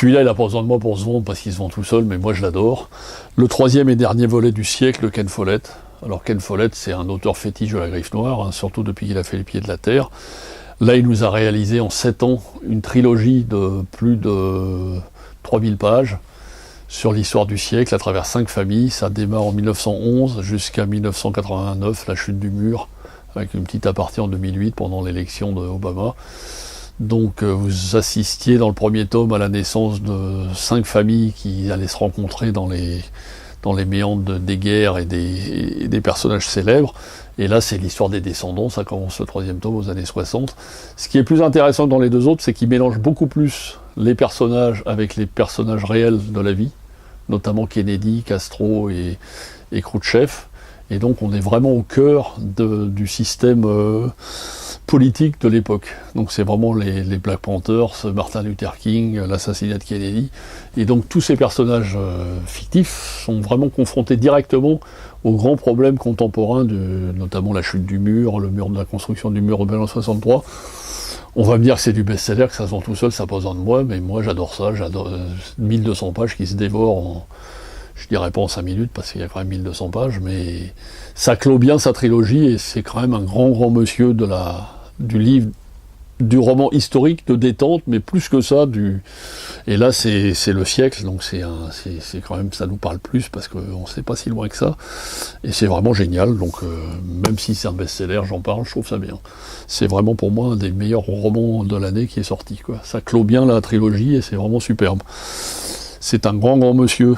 Celui-là, il n'a pas besoin de moi pour se vendre parce qu'il se vend tout seul, mais moi je l'adore. Le troisième et dernier volet du siècle, Ken Follett. Alors Ken Follett, c'est un auteur fétiche de la Griffe Noire, hein, surtout depuis qu'il a fait Les Pieds de la Terre. Là, il nous a réalisé en 7 ans une trilogie de plus de 3000 pages sur l'histoire du siècle à travers 5 familles. Ça démarre en 1911 jusqu'à 1989, la chute du mur, avec une petite aparté en 2008 pendant l'élection d'Obama. Donc vous assistiez dans le premier tome à la naissance de 5 familles qui allaient se rencontrer dans les méandres des guerres et des personnages célèbres. Et là, c'est l'histoire des descendants, ça commence le troisième tome aux années 60. Ce qui est plus intéressant dans les deux autres, c'est qu'ils mélangent beaucoup plus les personnages avec les personnages réels de la vie, notamment Kennedy, Castro et Khrouchtchev. Et donc on est vraiment au cœur du système politique de l'époque. Donc c'est vraiment les Black Panthers, Martin Luther King, l'assassinat de Kennedy. Et donc tous ces personnages fictifs sont vraiment confrontés directement aux grands problèmes contemporains, notamment la chute du mur, de la construction du mur de 1963. On va me dire que c'est du best-seller, que ça se vend tout seul, ça n'a pas besoin de moi, mais moi j'adore ça, j'adore 1200 pages qui se dévorent en... Je dirais pas en 5 minutes, parce qu'il y a quand même 1200 pages, mais ça clôt bien sa trilogie, et c'est quand même un grand monsieur du livre, du roman historique de détente, mais plus que ça, et là c'est le siècle, donc c'est quand même, ça nous parle plus, parce qu'on ne sait pas si loin que ça, et c'est vraiment génial, donc même si c'est un best-seller, j'en parle, je trouve ça bien. C'est vraiment pour moi un des meilleurs romans de l'année qui est sorti, quoi. Ça clôt bien la trilogie, et c'est vraiment superbe. C'est un grand monsieur.